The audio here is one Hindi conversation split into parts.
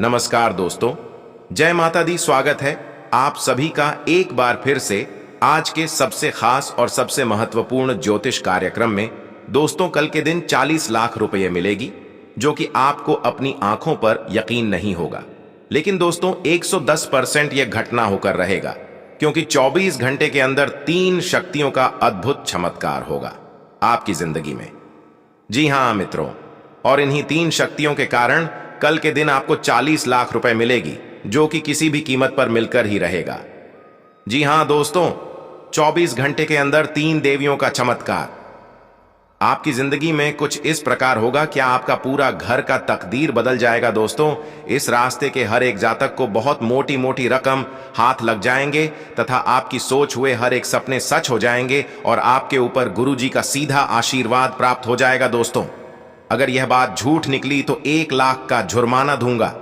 नमस्कार दोस्तों, जय माता दी। स्वागत है आप सभी का एक बार फिर से आज के सबसे खास और सबसे महत्वपूर्ण ज्योतिष कार्यक्रम में। दोस्तों, कल के दिन 40 लाख रुपए मिलेगी, जो कि आपको अपनी आंखों पर यकीन नहीं होगा। लेकिन दोस्तों, 110% यह घटना होकर रहेगा, क्योंकि 24 घंटे के अंदर 3 शक्तियों का अद्भुत चमत्कार होगा आपकी जिंदगी में। जी हां मित्रों, और इन्हीं 3 शक्तियों के कारण कल के दिन आपको 40 लाख रुपए मिलेगी, जो कि किसी भी कीमत पर मिलकर ही रहेगा। जी हां दोस्तों, 24 घंटे के अंदर 3 देवियों का चमत्कार। आपकी जिंदगी में कुछ इस प्रकार होगा, क्या आपका पूरा घर का तकदीर बदल जाएगा। दोस्तों, इस रास्ते के हर एक जातक को बहुत मोटी मोटी रकम हाथ लग जाएंगे तथा आपकी सोच हुए हर एक सपने सच हो जाएंगे और आपके ऊपर गुरुजी का सीधा आशीर्वाद प्राप्त हो जाएगा। दोस्तों, अगर यह बात झूठ निकली तो 1 लाख का जुर्माना दूंगा।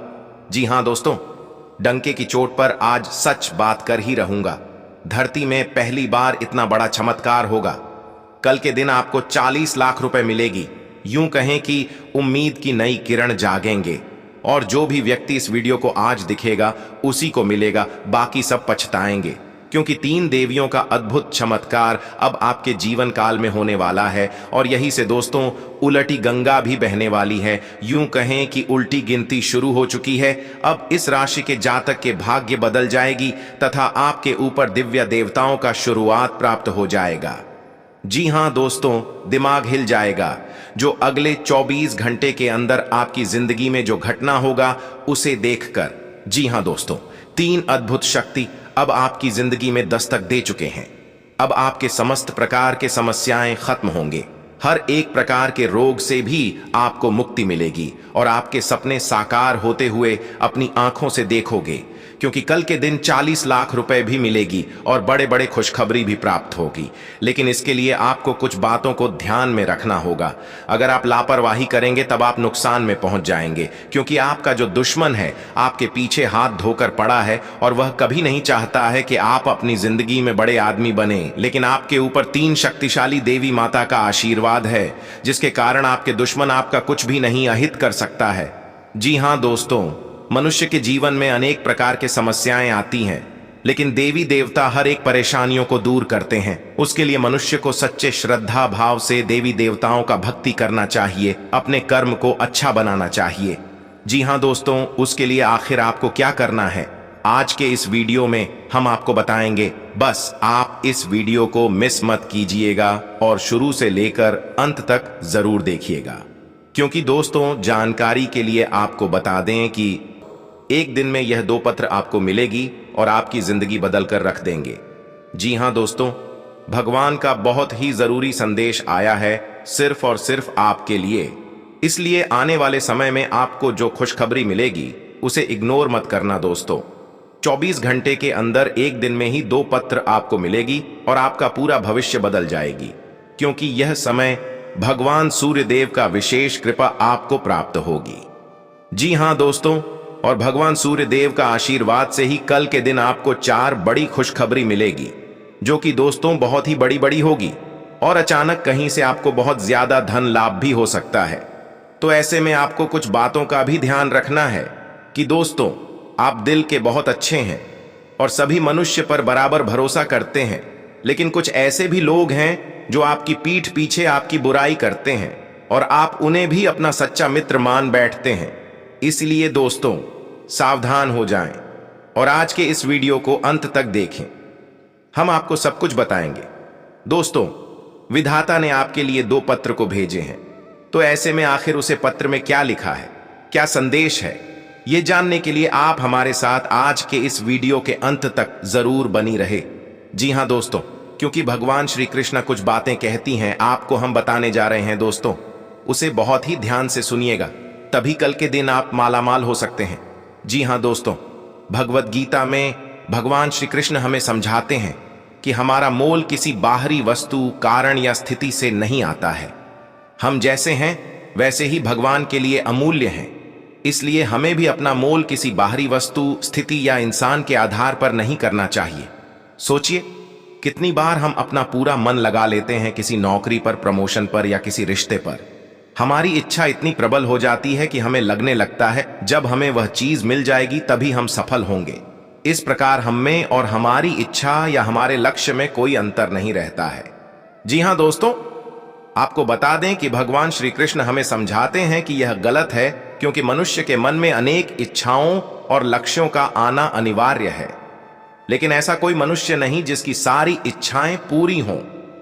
जी हां दोस्तों, डंके की चोट पर आज सच बात कर ही रहूंगा। धरती में पहली बार इतना बड़ा चमत्कार होगा। कल के दिन आपको 40 लाख रुपए मिलेगी। यूं कहें कि उम्मीद की नई किरण जागेंगे, और जो भी व्यक्ति इस वीडियो को आज दिखेगा उसी को मिलेगा, बाकी सब पछताएंगे, क्योंकि 3 देवियों का अद्भुत चमत्कार अब आपके जीवन काल में होने वाला है। और यही से दोस्तों, उलटी गंगा भी बहने वाली है। यूं कहें कि उल्टी गिनती शुरू हो चुकी है। अब इस राशि के जातक के भाग्य बदल जाएगी तथा आपके ऊपर दिव्य देवताओं का शुरुआत प्राप्त हो जाएगा। जी हां दोस्तों, दिमाग हिल जाएगा। जो अगले 24 घंटे के अंदर आपकी जिंदगी में जो घटना होगा उसे देखकर। जी हां दोस्तों, 3 अद्भुत शक्ति अब आपकी जिंदगी में दस्तक दे चुके हैं। अब आपके समस्त प्रकार के समस्याएं खत्म होंगे। हर एक प्रकार के रोग से भी आपको मुक्ति मिलेगी और आपके सपने साकार होते हुए अपनी आंखों से देखोगे, क्योंकि कल के दिन 40 लाख रुपए भी मिलेगी और बड़े बड़े खुशखबरी भी प्राप्त होगी। लेकिन इसके लिए आपको कुछ बातों को ध्यान में रखना होगा। अगर आप लापरवाही करेंगे तब आप नुकसान में पहुंच जाएंगे, क्योंकि आपका जो दुश्मन है आपके पीछे हाथ धोकर पड़ा है और वह कभी नहीं चाहता है कि आप अपनी जिंदगी में बड़े आदमी बने। लेकिन आपके ऊपर 3 शक्तिशाली देवी माता का आशीर्वाद है, जिसके कारण आपके दुश्मन आपका कुछ भी नहीं अहित कर सकता है। जी हां दोस्तों, मनुष्य के जीवन में अनेक प्रकार की समस्याएं आती हैं, लेकिन देवी देवता हर एक परेशानियों को दूर करते हैं। उसके लिए मनुष्य को सच्चे श्रद्धा भाव से देवी देवताओं का भक्ति करना चाहिए, अपने कर्म को अच्छा बनाना चाहिए। जी हां दोस्तों, उसके लिए आखिर आपको क्या करना है, आज के इस वीडियो में हम आपको बताएंगे। बस आप इस वीडियो को मिस मत कीजिएगा और शुरू से लेकर अंत तक जरूर देखिएगा, क्योंकि दोस्तों, जानकारी के लिए आपको बता दें कि एक दिन में यह 2 पत्र आपको मिलेगी और आपकी जिंदगी बदल कर रख देंगे। जी हां दोस्तों, भगवान का बहुत ही जरूरी संदेश आया है, सिर्फ और सिर्फ आपके लिए। इसलिए आने वाले समय में आपको जो खुशखबरी मिलेगी उसे इग्नोर मत करना दोस्तों। 24 घंटे के अंदर एक दिन में ही 2 पत्र आपको मिलेगी और आपका पूरा भविष्य बदल जाएगी, क्योंकि यह समय भगवान सूर्यदेव का विशेष कृपा आपको प्राप्त होगी। जी हां दोस्तों, और भगवान सूर्यदेव का आशीर्वाद से ही कल के दिन आपको 4 बड़ी खुशखबरी मिलेगी, जो कि दोस्तों बहुत ही बड़ी बड़ी होगी, और अचानक कहीं से आपको बहुत ज्यादा धन लाभ भी हो सकता है। तो ऐसे में आपको कुछ बातों का भी ध्यान रखना है कि दोस्तों, आप दिल के बहुत अच्छे हैं और सभी मनुष्य पर बराबर भरोसा करते हैं, लेकिन कुछ ऐसे भी लोग हैं जो आपकी पीठ पीछे आपकी बुराई करते हैं और आप उन्हें भी अपना सच्चा मित्र मान बैठते हैं। इसलिए दोस्तों, सावधान हो जाएं और आज के इस वीडियो को अंत तक देखें। हम आपको सब कुछ बताएंगे। दोस्तों, विधाता ने आपके लिए 2 पत्र को भेजे हैं, तो ऐसे में आखिर उसे पत्र में क्या लिखा है, क्या संदेश है, ये जानने के लिए आप हमारे साथ आज के इस वीडियो के अंत तक जरूर बनी रहे। जी हां दोस्तों, क्योंकि भगवान श्री कृष्ण कुछ बातें कहती हैं, आपको हम बताने जा रहे हैं दोस्तों, उसे बहुत ही ध्यान से सुनिएगा, तभी कल के दिन आप मालामाल हो सकते हैं। जी हां दोस्तों, भगवत गीता में भगवान श्री कृष्ण हमें समझाते हैं कि हमारा मोल किसी बाहरी वस्तु, कारण या स्थिति से नहीं आता है। हम जैसे हैं वैसे ही भगवान के लिए अमूल्य हैं। इसलिए हमें भी अपना मोल किसी बाहरी वस्तु, स्थिति या इंसान के आधार पर नहीं करना चाहिए। सोचिए, कितनी बार हम अपना पूरा मन लगा लेते हैं किसी नौकरी पर, प्रमोशन पर या किसी रिश्ते पर। हमारी इच्छा इतनी प्रबल हो जाती है कि हमें लगने लगता है जब हमें वह चीज मिल जाएगी तभी हम सफल होंगे। इस प्रकार हम में और हमारी इच्छा या हमारे लक्ष्य में कोई अंतर नहीं रहता है। जी हां दोस्तों, आपको बता दें कि भगवान श्री कृष्ण हमें समझाते हैं कि यह गलत है, क्योंकि मनुष्य के मन में अनेक इच्छाओं और लक्ष्यों का आना अनिवार्य है, लेकिन ऐसा कोई मनुष्य नहीं जिसकी सारी इच्छाएं पूरी हों।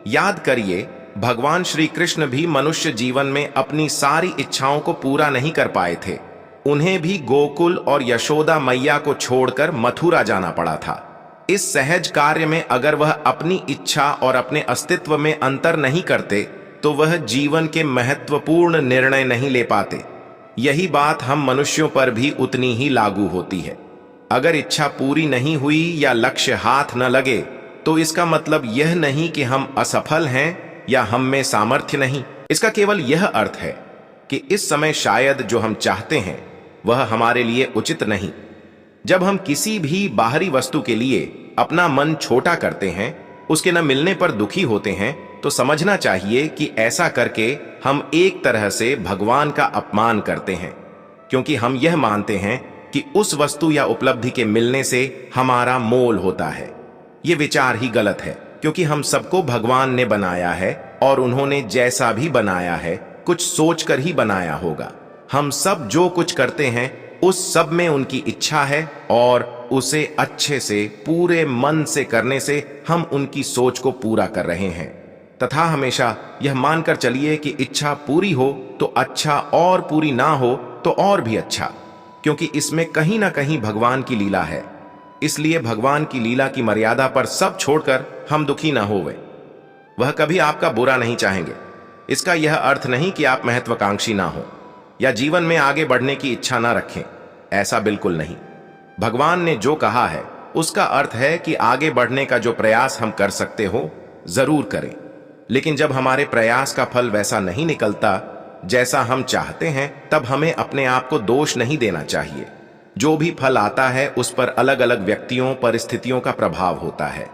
याद करिए, भगवान श्री कृष्ण भी मनुष्य जीवन में अपनी सारी इच्छाओं को पूरा नहीं कर पाए थे। उन्हें भी गोकुल और यशोदा मैया को छोड़कर मथुरा जाना पड़ा था। इस सहज कार्य में अगर वह अपनी इच्छा और अपने अस्तित्व में अंतर नहीं करते तो वह जीवन के महत्वपूर्ण निर्णय नहीं ले पाते। यही बात हम मनुष्यों पर भी उतनी ही लागू होती है। अगर इच्छा पूरी नहीं हुई या लक्ष्य हाथ न लगे तो इसका मतलब यह नहीं कि हम असफल हैं या हम में सामर्थ्य नहीं। इसका केवल यह अर्थ है कि इस समय शायद जो हम चाहते हैं वह हमारे लिए उचित नहीं। जब हम किसी भी बाहरी वस्तु के लिए अपना मन छोटा करते हैं, उसके न मिलने पर दुखी होते हैं, तो समझना चाहिए कि ऐसा करके हम एक तरह से भगवान का अपमान करते हैं, क्योंकि हम यह मानते हैं कि उस वस्तु या उपलब्धि के मिलने से हमारा मोल होता है। यह विचार ही गलत है, क्योंकि हम सबको भगवान ने बनाया है और उन्होंने जैसा भी बनाया है कुछ सोचकर ही बनाया होगा। हम सब जो कुछ करते हैं उस सब में उनकी इच्छा है और उसे अच्छे से पूरे मन से करने से हम उनकी सोच को पूरा कर रहे हैं। तथा हमेशा यह मानकर चलिए कि इच्छा पूरी हो तो अच्छा और पूरी ना हो तो और भी अच्छा, क्योंकि इसमें कहीं ना कहीं भगवान की लीला है। इसलिए भगवान की लीला की मर्यादा पर सब छोड़कर हम दुखी ना होवे। वह कभी आपका बुरा नहीं चाहेंगे। इसका यह अर्थ नहीं कि आप महत्वाकांक्षी ना हो या जीवन में आगे बढ़ने की इच्छा ना रखें, ऐसा बिल्कुल नहीं। भगवान ने जो कहा है उसका अर्थ है कि आगे बढ़ने का जो प्रयास हम कर सकते हो जरूर करें, लेकिन जब हमारे प्रयास का फल वैसा नहीं निकलता जैसा हम चाहते हैं तब हमें अपने आप को दोष नहीं देना चाहिए। जो भी फल आता है उस पर अलग अलग व्यक्तियों परिस्थितियों का प्रभाव होता है,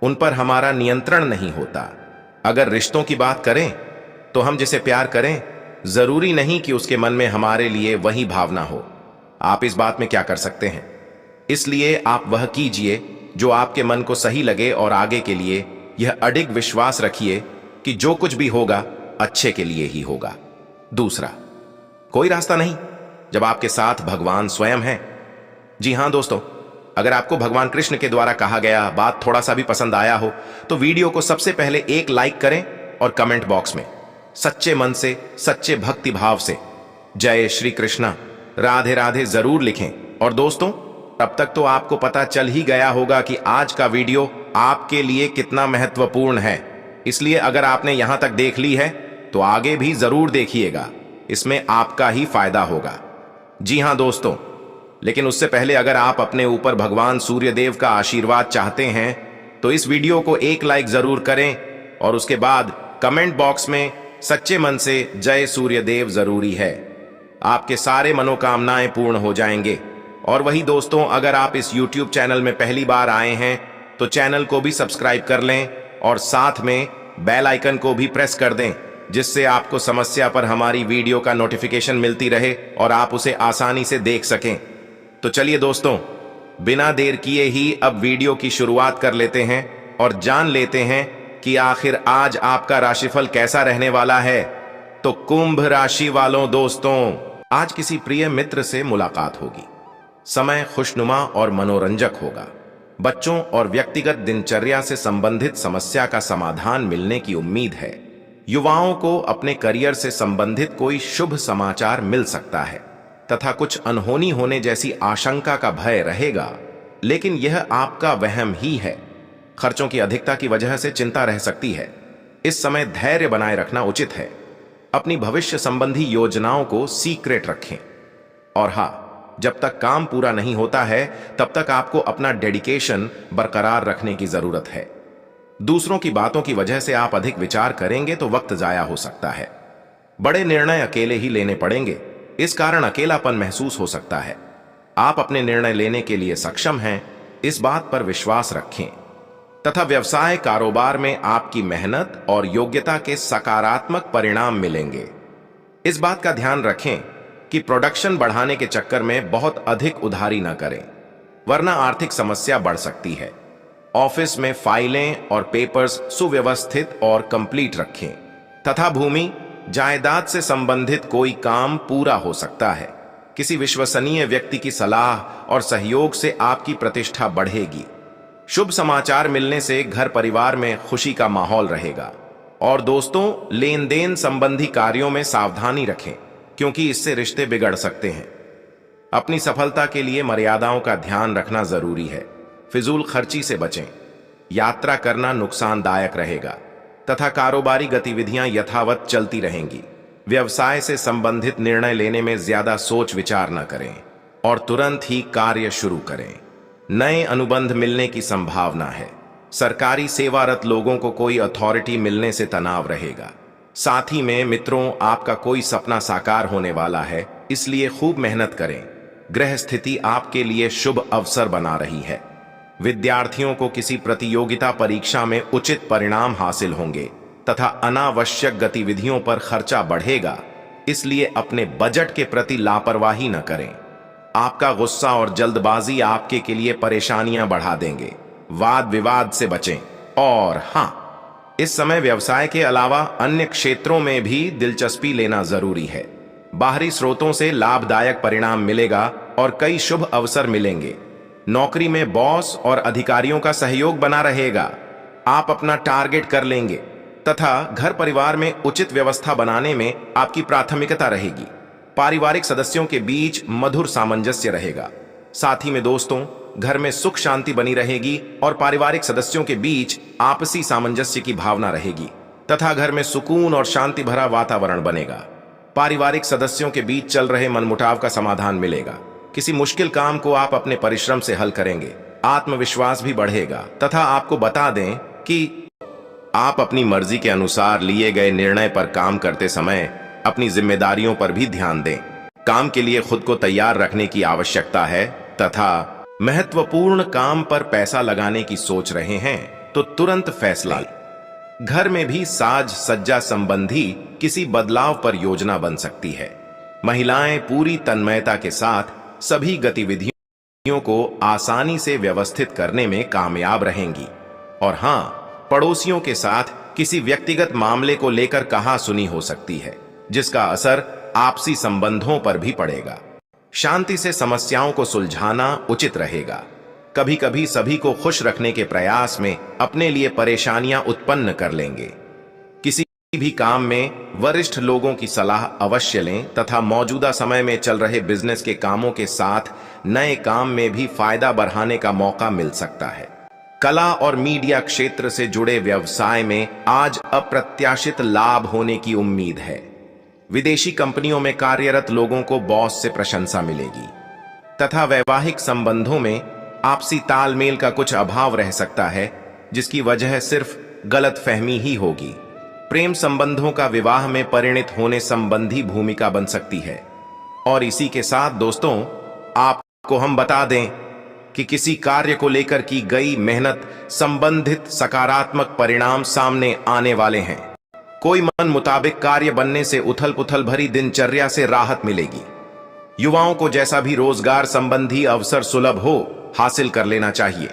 उन पर हमारा नियंत्रण नहीं होता। अगर रिश्तों की बात करें तो हम जिसे प्यार करें जरूरी नहीं कि उसके मन में हमारे लिए वही भावना हो। आप इस बात में क्या कर सकते हैं? इसलिए आप वह कीजिए जो आपके मन को सही लगे और आगे के लिए यह अडिग विश्वास रखिए कि जो कुछ भी होगा अच्छे के लिए ही होगा। दूसरा, कोई रास्ता नहीं जब आपके साथ भगवान स्वयं है। जी हां दोस्तों, अगर आपको भगवान कृष्ण के द्वारा कहा गया बात थोड़ा सा भी पसंद आया हो तो वीडियो को सबसे पहले एक लाइक करें और कमेंट बॉक्स में सच्चे मन से, सच्चे भक्ति भाव से जय श्री कृष्णा, राधे राधे जरूर लिखें। और दोस्तों, तब तक तो आपको पता चल ही गया होगा कि आज का वीडियो आपके लिए कितना महत्वपूर्ण है। इसलिए अगर आपने यहां तक देख ली है तो आगे भी जरूर देखिएगा, इसमें आपका ही फायदा होगा। जी हां दोस्तों, लेकिन उससे पहले अगर आप अपने ऊपर भगवान सूर्यदेव का आशीर्वाद चाहते हैं तो इस वीडियो को एक लाइक जरूर करें और उसके बाद कमेंट बॉक्स में सच्चे मन से जय सूर्यदेव जरूरी है। आपके सारे मनोकामनाएं पूर्ण हो जाएंगे। और वही दोस्तों, अगर आप इस YouTube चैनल में पहली बार आए हैं तो चैनल को भी सब्सक्राइब कर लें और साथ में बेल आइकन को भी प्रेस कर दें, जिससे आपको समस्या पर हमारी वीडियो का नोटिफिकेशन मिलती रहे और आप उसे आसानी से देख सकें। तो चलिए दोस्तों, बिना देर किए ही अब वीडियो की शुरुआत कर लेते हैं और जान लेते हैं कि आखिर आज आपका राशिफल कैसा रहने वाला है। तो कुंभ राशि वालों दोस्तों, आज किसी प्रिय मित्र से मुलाकात होगी। समय खुशनुमा और मनोरंजक होगा। बच्चों और व्यक्तिगत दिनचर्या से संबंधित समस्या का समाधान मिलने की उम्मीद है। युवाओं को अपने करियर से संबंधित कोई शुभ समाचार मिल सकता है तथा कुछ अनहोनी होने जैसी आशंका का भय रहेगा, लेकिन यह आपका वहम ही है। खर्चों की अधिकता की वजह से चिंता रह सकती है। इस समय धैर्य बनाए रखना उचित है। अपनी भविष्य संबंधी योजनाओं को सीक्रेट रखें। और हां, जब तक काम पूरा नहीं होता है तब तक आपको अपना डेडिकेशन बरकरार रखने की जरूरत है। दूसरों की बातों की वजह से आप अधिक विचार करेंगे तो वक्त जाया हो सकता है। बड़े निर्णय अकेले ही लेने पड़ेंगे, इस कारण अकेलापन महसूस हो सकता है। आप अपने निर्णय लेने के लिए सक्षम हैं, इस बात पर विश्वास रखें। तथा व्यवसाय कारोबार में आपकी मेहनत और योग्यता के सकारात्मक परिणाम मिलेंगे। इस बात का ध्यान रखें कि प्रोडक्शन बढ़ाने के चक्कर में बहुत अधिक उधारी न करें, वरना आर्थिक समस्या बढ़ सकती है। ऑफिस में फाइलें और पेपर्स सुव्यवस्थित और कंप्लीट रखें तथा भूमि जायदाद से संबंधित कोई काम पूरा हो सकता है। किसी विश्वसनीय व्यक्ति की सलाह और सहयोग से आपकी प्रतिष्ठा बढ़ेगी। शुभ समाचार मिलने से घर परिवार में खुशी का माहौल रहेगा। और दोस्तों, लेन देन संबंधी कार्यों में सावधानी रखें, क्योंकि इससे रिश्ते बिगड़ सकते हैं। अपनी सफलता के लिए मर्यादाओं का ध्यान रखना जरूरी है। फिजूल खर्ची से बचें। यात्रा करना नुकसानदायक रहेगा तथा कारोबारी गतिविधियां यथावत चलती रहेंगी। व्यवसाय से संबंधित निर्णय लेने में ज्यादा सोच विचार न करें और तुरंत ही कार्य शुरू करें। नए अनुबंध मिलने की संभावना है। सरकारी सेवारत लोगों को कोई अथॉरिटी मिलने से तनाव रहेगा। साथ ही में मित्रों, आपका कोई सपना साकार होने वाला है, इसलिए खूब मेहनत करें। ग्रह स्थिति आपके लिए शुभ अवसर बना रही है। विद्यार्थियों को किसी प्रतियोगिता परीक्षा में उचित परिणाम हासिल होंगे तथा अनावश्यक गतिविधियों पर खर्चा बढ़ेगा, इसलिए अपने बजट के प्रति लापरवाही न करें। आपका गुस्सा और जल्दबाजी आपके के लिए परेशानियां बढ़ा देंगे। वाद विवाद से बचें। और हां, इस समय व्यवसाय के अलावा अन्य क्षेत्रों में भी दिलचस्पी लेना जरूरी है। बाहरी स्रोतों से लाभदायक परिणाम मिलेगा और कई शुभ अवसर मिलेंगे। नौकरी में बॉस और अधिकारियों का सहयोग बना रहेगा। आप अपना टारगेट कर लेंगे तथा घर परिवार में उचित व्यवस्था बनाने में आपकी प्राथमिकता रहेगी। पारिवारिक सदस्यों के बीच मधुर सामंजस्य रहेगा। साथ ही में दोस्तों, घर में सुख शांति बनी रहेगी और पारिवारिक सदस्यों के बीच आपसी सामंजस्य की भावना रहेगी तथा घर में सुकून और शांति भरा वातावरण बनेगा। पारिवारिक सदस्यों के बीच चल रहे मनमुटाव का समाधान मिलेगा। किसी मुश्किल काम को आप अपने परिश्रम से हल करेंगे। आत्मविश्वास भी बढ़ेगा तथा आपको बता दें कि आप अपनी मर्जी के अनुसार लिए गए निर्णय पर काम करते समय अपनी जिम्मेदारियों पर भी ध्यान दें। काम के लिए खुद को तैयार रखने की आवश्यकता है तथा महत्वपूर्ण काम पर पैसा लगाने की सोच रहे हैं तो तुरंत फैसला लें। घर में भी साज सज्जा संबंधी किसी बदलाव पर योजना बन सकती है। महिलाएं पूरी तन्मयता के साथ सभी गतिविधियों को आसानी से व्यवस्थित करने में कामयाब रहेंगी। और हां, पड़ोसियों के साथ किसी व्यक्तिगत मामले को लेकर कहासुनी हो सकती है, जिसका असर आपसी संबंधों पर भी पड़ेगा। शांति से समस्याओं को सुलझाना उचित रहेगा। कभी कभी सभी को खुश रखने के प्रयास में अपने लिए परेशानियां उत्पन्न कर लेंगे। किसी भी काम में वरिष्ठ लोगों की सलाह अवश्य लें तथा मौजूदा समय में चल रहे बिजनेस के कामों के साथ नए काम में भी फायदा बढ़ाने का मौका मिल सकता है। कला और मीडिया क्षेत्र से जुड़े व्यवसाय में आज अप्रत्याशित लाभ होने की उम्मीद है। विदेशी कंपनियों में कार्यरत लोगों को बॉस से प्रशंसा मिलेगी तथा वैवाहिक संबंधों में आपसी तालमेल का कुछ अभाव रह सकता है, जिसकी वजह सिर्फ गलतफहमी ही होगी। प्रेम संबंधों का विवाह में परिणित होने संबंधी भूमिका बन सकती है। और इसी के साथ दोस्तों, आपको हम बता दें कि किसी कार्य को लेकर की गई मेहनत संबंधित सकारात्मक परिणाम सामने आने वाले हैं। कोई मन मुताबिक कार्य बनने से उथल पुथल भरी दिनचर्या से राहत मिलेगी। युवाओं को जैसा भी रोजगार संबंधी अवसर सुलभ हो, हासिल कर लेना चाहिए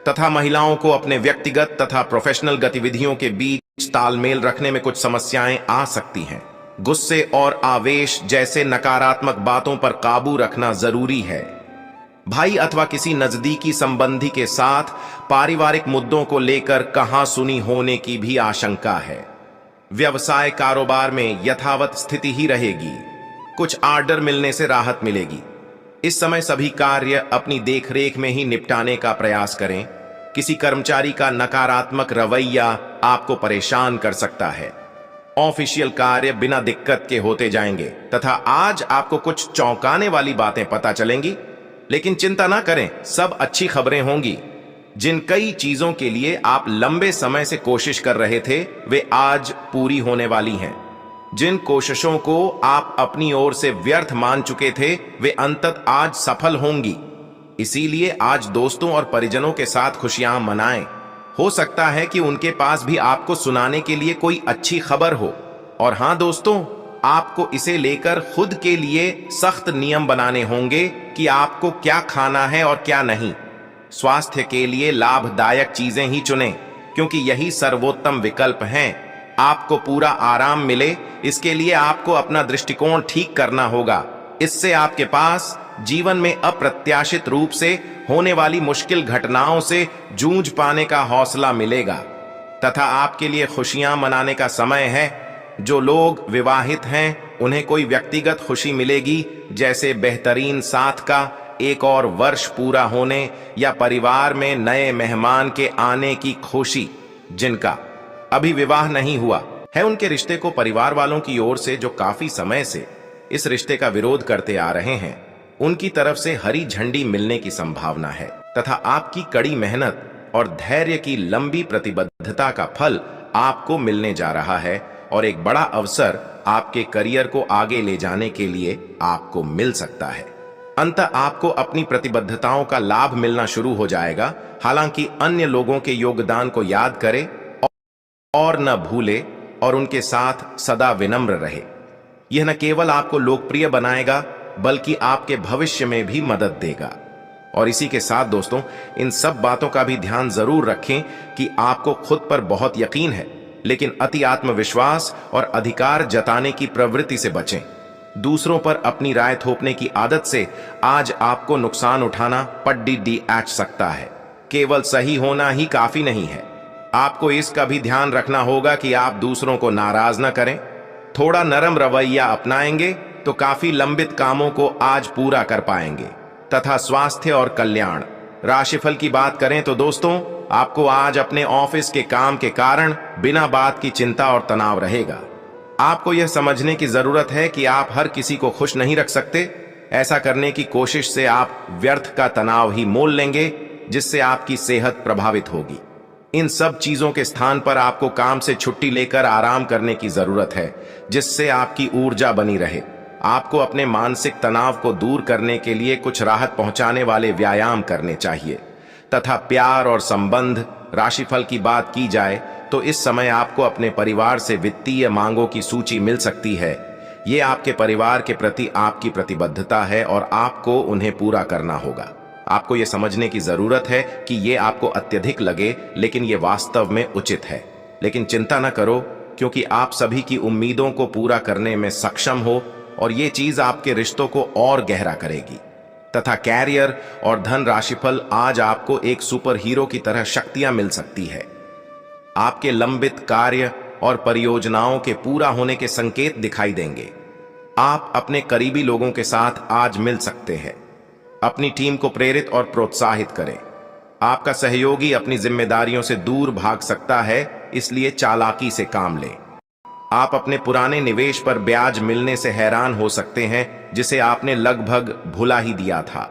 तथा महिलाओं को अपने व्यक्तिगत तथा प्रोफेशनल गतिविधियों के बीच तालमेल रखने में कुछ समस्याएं आ सकती हैं। गुस्से और आवेश जैसे नकारात्मक बातों पर काबू रखना जरूरी है। भाई अथवा किसी नजदीकी संबंधी के साथ पारिवारिक मुद्दों को लेकर कहासुनी होने की भी आशंका है। व्यवसाय कारोबार में यथावत स्थिति ही रहेगी। कुछ आर्डर मिलने से राहत मिलेगी। इस समय सभी कार्य अपनी देखरेख में ही निपटाने का प्रयास करें। किसी कर्मचारी का नकारात्मक रवैया आपको परेशान कर सकता है। ऑफिशियल कार्य बिना दिक्कत के होते जाएंगे तथा आज आपको कुछ चौंकाने वाली बातें पता चलेंगी, लेकिन चिंता ना करें, सब अच्छी खबरें होंगी। जिन कई चीजों के लिए आप लंबे समय से कोशिश कर रहे थे, वे आज पूरी होने वाली हैं। जिन कोशिशों को आप अपनी ओर से व्यर्थ मान चुके थे, वे अंततः आज सफल होंगी। इसीलिए आज दोस्तों और परिजनों के साथ खुशियां मनाएं। हो सकता है कि उनके पास भी आपको सुनाने के लिए कोई अच्छी खबर हो। और हां दोस्तों, आपको इसे लेकर खुद के लिए सख्त नियम बनाने होंगे कि आपको क्या खाना है और क्या नहीं। स्वास्थ्य के लिए लाभदायक चीजें ही चुनें, क्योंकि यही सर्वोत्तम विकल्प हैं। आपको पूरा आराम मिले, इसके लिए आपको अपना दृष्टिकोण ठीक करना होगा। इससे आपके पास जीवन में अप्रत्याशित रूप से होने वाली मुश्किल घटनाओं से जूझ पाने का हौसला मिलेगा तथा आपके लिए खुशियां मनाने का समय है। जो लोग विवाहित हैं उन्हें कोई व्यक्तिगत खुशी मिलेगी, जैसे बेहतरीन साथ का एक और वर्ष पूरा होने या परिवार में नए मेहमान के आने की खुशी। जिनका अभी विवाह नहीं हुआ है, उनके रिश्ते को परिवार वालों की ओर से जो काफी समय से इस रिश्ते का विरोध करते आ रहे हैं, उनकी तरफ से हरी झंडी मिलने की संभावना है तथा आपकी कड़ी मेहनत और धैर्य की लंबी प्रतिबद्धता का फल आपको मिलने जा रहा है और एक बड़ा अवसर आपके करियर को आगे ले जाने के लिए आपको मिल सकता है। अंततः आपको अपनी प्रतिबद्धताओं का लाभ मिलना शुरू हो जाएगा। हालांकि अन्य लोगों के योगदान को याद करें और न भूले और उनके साथ सदा विनम्र रहे। यह न केवल आपको लोकप्रिय बनाएगा बल्कि आपके भविष्य में भी मदद देगा। और इसी के साथ दोस्तों, इन सब बातों का भी ध्यान जरूर रखें कि आपको खुद पर बहुत यकीन है, लेकिन अति आत्मविश्वास और अधिकार जताने की प्रवृत्ति से बचें। दूसरों पर अपनी राय थोपने की आदत से आज आपको नुकसान उठाना पड्डी ऐच सकता है। केवल सही होना ही काफी नहीं है, आपको इसका भी ध्यान रखना होगा कि आप दूसरों को नाराज न करें। थोड़ा नरम रवैया अपनाएंगे तो काफी लंबित कामों को आज पूरा कर पाएंगे। तथा स्वास्थ्य और कल्याण राशिफल की बात करें तो दोस्तों, आपको आज अपने ऑफिस के काम के कारण बिना बात की चिंता और तनाव रहेगा। आपको यह समझने की जरूरत है कि आप हर किसी को खुश नहीं रख सकते। ऐसा करने की कोशिश से आप व्यर्थ का तनाव ही मोल लेंगे, जिससे आपकी सेहत प्रभावित होगी। इन सब चीजों के स्थान पर आपको काम से छुट्टी लेकर आराम करने की जरूरत है, जिससे आपकी ऊर्जा बनी रहे। आपको अपने मानसिक तनाव को दूर करने के लिए कुछ राहत पहुंचाने वाले व्यायाम करने चाहिए। तथा प्यार और संबंध राशिफल की बात की जाए तो इस समय आपको अपने परिवार से वित्तीय मांगों की सूची मिल सकती है। ये आपके परिवार के प्रति आपकी प्रतिबद्धता है और आपको उन्हें पूरा करना होगा। आपको यह समझने की जरूरत है कि ये आपको अत्यधिक लगे, लेकिन ये वास्तव में उचित है। लेकिन चिंता न करो, क्योंकि आप सभी की उम्मीदों को पूरा करने में सक्षम हो और ये चीज आपके रिश्तों को और गहरा करेगी। तथा कैरियर और धन राशिफल आज आपको एक सुपर हीरो की तरह शक्तियां मिल सकती है। आपके लंबित कार्य और परियोजनाओं के पूरा होने के संकेत दिखाई देंगे। आप अपने करीबी लोगों के साथ आज मिल सकते हैं। अपनी टीम को प्रेरित और प्रोत्साहित करें। आपका सहयोगी अपनी जिम्मेदारियों से दूर भाग सकता है, इसलिए चालाकी से काम लें। आप अपने पुराने निवेश पर ब्याज मिलने से हैरान हो सकते हैं, जिसे आपने लगभग भुला ही दिया था।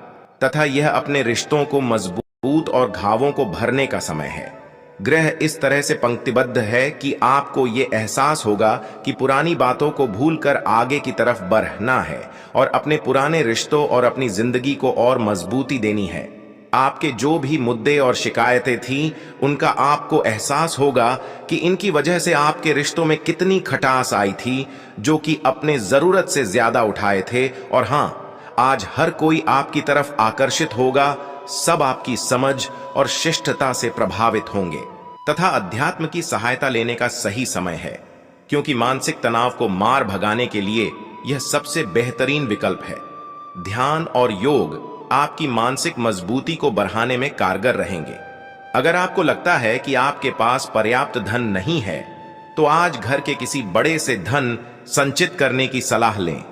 तथा यह अपने रिश्तों को मजबूत और घावों को भरने का समय है। ग्रह इस तरह से पंक्तिबद्ध है कि आपको ये एहसास होगा कि पुरानी बातों को भूलकर आगे की तरफ बढ़ना है और अपने पुराने रिश्तों और अपनी जिंदगी को और मजबूती देनी है। आपके जो भी मुद्दे और शिकायतें थीं, उनका आपको एहसास होगा कि इनकी वजह से आपके रिश्तों में कितनी खटास आई थी, जो कि अपने जरूरत से ज्यादा उठाए थे। और हाँ, आज हर कोई आपकी तरफ आकर्षित होगा। सब आपकी समझ और शिष्टता से प्रभावित होंगे। तथा अध्यात्म की सहायता लेने का सही समय है, क्योंकि मानसिक तनाव को मार भगाने के लिए यह सबसे बेहतरीन विकल्प है। ध्यान और योग आपकी मानसिक मजबूती को बढ़ाने में कारगर रहेंगे। अगर आपको लगता है कि आपके पास पर्याप्त धन नहीं है, तो आज घर के किसी बड़े से धन संचित करने की सलाह लें।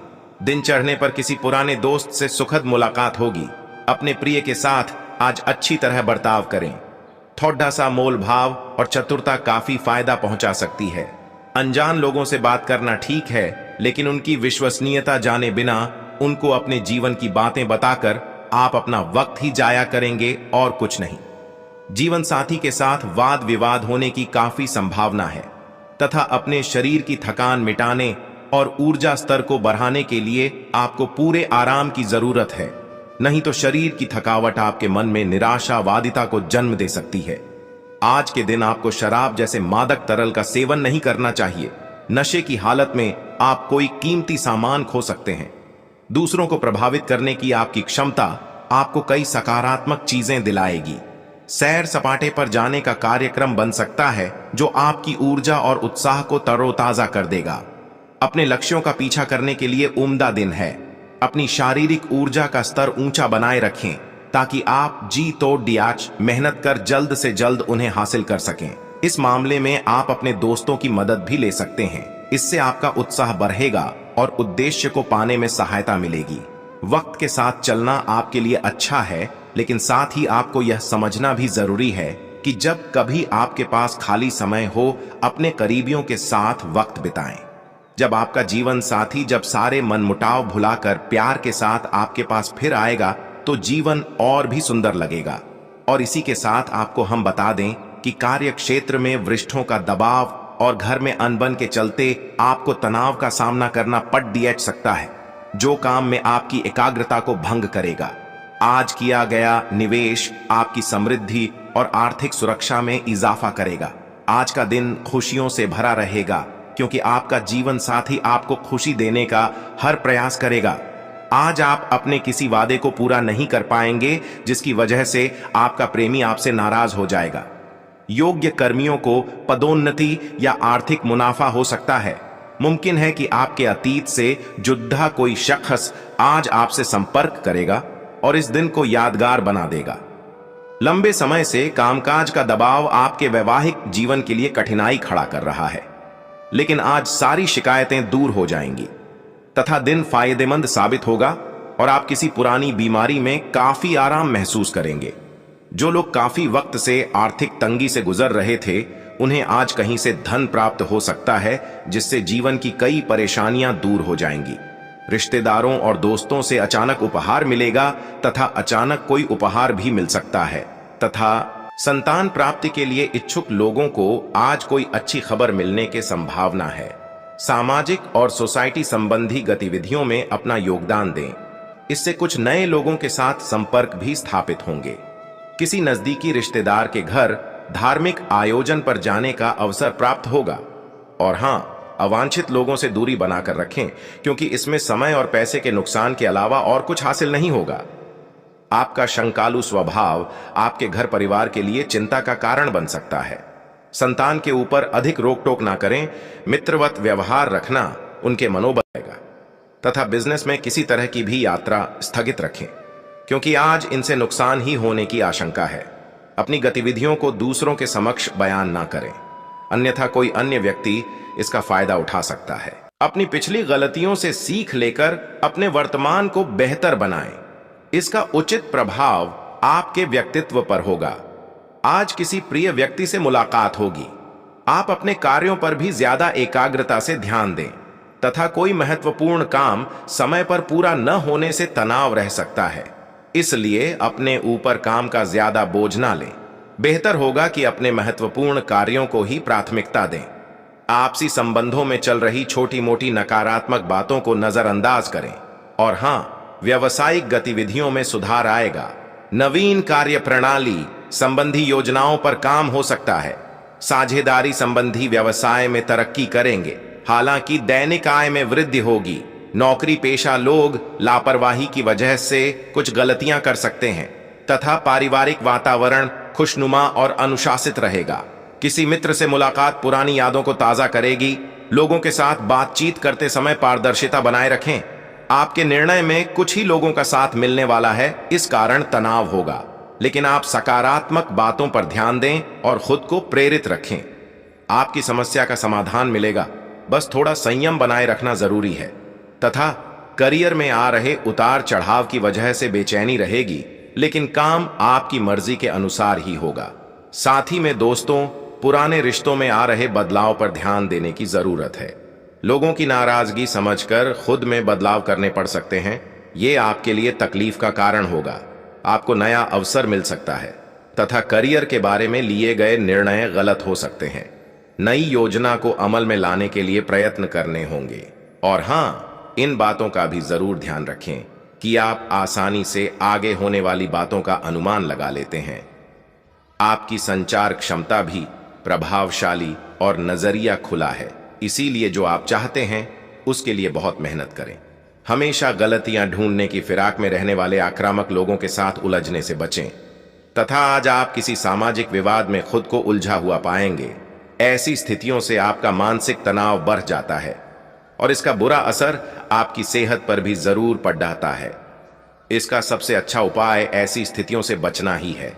दिन चढ़ने पर किसी पुराने दोस्त से सुखद मुलाकात होगी। अपने प्रिय के साथ आज अच्छी तरह बर्ताव करें। थोड़ा सा मोल भाव और चतुरता काफी फायदा पहुंचा सकती है। अनजान लोगों से बात करना ठीक है, लेकिन उनकी विश्वसनीयता जाने बिना उनको अपने जीवन की बातें बताकर आप अपना वक्त ही जाया करेंगे और कुछ नहीं। जीवन साथी के साथ वाद विवाद होने की काफी संभावना है। तथा अपने शरीर की थकान मिटाने और ऊर्जा स्तर को बढ़ाने के लिए आपको पूरे आराम की जरूरत है। नहीं तो शरीर की थकावट आपके मन में निराशावादिता को जन्म दे सकती है। आज के दिन आपको शराब जैसे मादक तरल का सेवन नहीं करना चाहिए। नशे की हालत में आप कोई कीमती सामान खो सकते हैं। दूसरों को प्रभावित करने की आपकी क्षमता आपको कई सकारात्मक चीजें दिलाएगी। सैर सपाटे पर जाने का कार्यक्रम बन सकता है जो आपकी ऊर्जा और उत्साह को तरोताजा कर देगा। अपने लक्ष्यों का पीछा करने के लिए उम्दा दिन है। अपनी शारीरिक ऊर्जा का स्तर ऊंचा बनाए रखें ताकि आप जी तोड़ दियाच मेहनत कर जल्द से जल्द उन्हें हासिल कर सकें। इस मामले में आप अपने दोस्तों की मदद भी ले सकते हैं। इससे आपका उत्साह बढ़ेगा और उद्देश्य को पाने में सहायता मिलेगी। वक्त के साथ चलना आपके लिए अच्छा है, लेकिन साथ ही आपको यह समझना भी जरूरी है कि जब कभी आपके पास खाली समय हो, अपने करीबियों के साथ वक्त बिताएं। जब आपका जीवन साथी जब सारे मनमुटाव भुलाकर प्यार के साथ आपके पास फिर आएगा तो जीवन और भी सुंदर लगेगा। और इसी के साथ आपको हम बता दें कि कार्य क्षेत्र में वरिष्ठों का दबाव और घर में अनबन के चलते आपको तनाव का सामना करना पड़ दिया सकता है, जो काम में आपकी एकाग्रता को भंग करेगा। आज किया गया निवेश आपकी समृद्धि और आर्थिक सुरक्षा में इजाफा करेगा। आज का दिन खुशियों से भरा रहेगा क्योंकि आपका जीवन साथी आपको खुशी देने का हर प्रयास करेगा। आज आप अपने किसी वादे को पूरा नहीं कर पाएंगे जिसकी वजह से आपका प्रेमी आपसे नाराज हो जाएगा। योग्य कर्मियों को पदोन्नति या आर्थिक मुनाफा हो सकता है। मुमकिन है कि आपके अतीत से जुड़ा कोई शख्स आज आपसे संपर्क करेगा और इस दिन को यादगार बना देगा। लंबे समय से कामकाज का दबाव आपके वैवाहिक जीवन के लिए कठिनाई खड़ा कर रहा है, लेकिन आज सारी शिकायतें दूर हो जाएंगी तथा दिन फायदेमंद साबित होगा और आप किसी पुरानी बीमारी में काफी आराम महसूस करेंगे। जो लोग काफी वक्त से आर्थिक तंगी से गुजर रहे थे, उन्हें आज कहीं से धन प्राप्त हो सकता है जिससे जीवन की कई परेशानियां दूर हो जाएंगी। रिश्तेदारों और दोस्तों से अचानक उपहार मिलेगा तथा अचानक कोई उपहार भी मिल सकता है तथा संतान प्राप्ति के लिए इच्छुक लोगों को आज कोई अच्छी खबर मिलने की संभावना है। सामाजिक और सोसाइटी संबंधी गतिविधियों में अपना योगदान दें, इससे कुछ नए लोगों के साथ संपर्क भी स्थापित होंगे। किसी नजदीकी रिश्तेदार के घर धार्मिक आयोजन पर जाने का अवसर प्राप्त होगा। और हां, अवांछित लोगों से दूरी बनाकर रखें क्योंकि इसमें समय और पैसे के नुकसान के अलावा और कुछ हासिल नहीं होगा। आपका शंकालु स्वभाव आपके घर परिवार के लिए चिंता का कारण बन सकता है। संतान के ऊपर अधिक रोक टोक ना करें, मित्रवत व्यवहार रखना उनके मनोबल बढ़ाएगा तथा बिजनेस में किसी तरह की भी यात्रा स्थगित रखें क्योंकि आज इनसे नुकसान ही होने की आशंका है। अपनी गतिविधियों को दूसरों के समक्ष बयान ना करें, अन्यथा कोई अन्य व्यक्ति इसका फायदा उठा सकता है। अपनी पिछली गलतियों से सीख लेकर अपने वर्तमान को बेहतर बनाएं। इसका उचित प्रभाव आपके व्यक्तित्व पर होगा। आज किसी प्रिय व्यक्ति से मुलाकात होगी। आप अपने कार्यों पर भी ज्यादा एकाग्रता से ध्यान दें तथा कोई महत्वपूर्ण काम समय पर पूरा न होने से तनाव रह सकता है, इसलिए अपने ऊपर काम का ज्यादा बोझ ना लें। बेहतर होगा कि अपने महत्वपूर्ण कार्यों को ही प्राथमिकता दें। आपसी संबंधों में चल रही छोटी मोटी नकारात्मक बातों को नजरअंदाज करें और हां, व्यावसायिक गतिविधियों में सुधार आएगा। नवीन कार्य प्रणाली संबंधी योजनाओं पर काम हो सकता है। साझेदारी संबंधी व्यवसाय में तरक्की करेंगे, हालांकि दैनिक आय में वृद्धि होगी। नौकरी पेशा लोग लापरवाही की वजह से कुछ गलतियां कर सकते हैं तथा पारिवारिक वातावरण खुशनुमा और अनुशासित रहेगा। किसी मित्र से मुलाकात पुरानी यादों को ताजा करेगी। लोगों के साथ बातचीत करते समय पारदर्शिता बनाए रखें। आपके निर्णय में कुछ ही लोगों का साथ मिलने वाला है, इस कारण तनाव होगा, लेकिन आप सकारात्मक बातों पर ध्यान दें और खुद को प्रेरित रखें। आपकी समस्या का समाधान मिलेगा, बस थोड़ा संयम बनाए रखना जरूरी है। तथा करियर में आ रहे उतार चढ़ाव की वजह से बेचैनी रहेगी, लेकिन काम आपकी मर्जी के अनुसार ही होगा। साथ ही में दोस्तों, पुराने रिश्तों में आ रहे बदलाव पर ध्यान देने की जरूरत है। लोगों की नाराजगी समझकर खुद में बदलाव करने पड़ सकते हैं। ये आपके लिए तकलीफ का कारण होगा। आपको नया अवसर मिल सकता है तथा करियर के बारे में लिए गए निर्णय गलत हो सकते हैं। नई योजना को अमल में लाने के लिए प्रयत्न करने होंगे। और हाँ, इन बातों का भी जरूर ध्यान रखें कि आप आसानी से आगे होने वाली बातों का अनुमान लगा लेते हैं। आपकी संचार क्षमता भी प्रभावशाली और नजरिया खुला है, इसीलिए जो आप चाहते हैं उसके लिए बहुत मेहनत करें। हमेशा गलतियां ढूंढने की फिराक में रहने वाले आक्रामक लोगों के साथ उलझने से बचें। तथा आज आप किसी सामाजिक विवाद में खुद को उलझा हुआ पाएंगे। ऐसी स्थितियों से आपका मानसिक तनाव बढ़ जाता है और इसका बुरा असर आपकी सेहत पर भी जरूर पड़ जाता है। इसका सबसे अच्छा उपाय ऐसी स्थितियों से बचना ही है,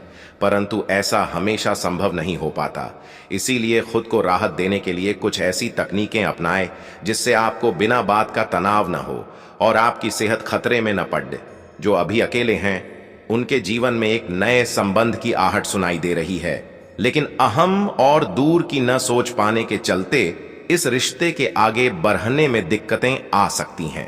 परंतु ऐसा हमेशा संभव नहीं हो पाता। इसीलिए खुद को राहत देने के लिए कुछ ऐसी तकनीकें अपनाएं जिससे आपको बिना बात का तनाव न हो और आपकी सेहत खतरे में न पड़े। जो अभी अकेले हैं उनके जीवन में एक नए संबंध की आहट सुनाई दे रही है, लेकिन अहम और दूर की न सोच पाने के चलते इस रिश्ते के आगे बढ़ने में दिक्कतें आ सकती हैं।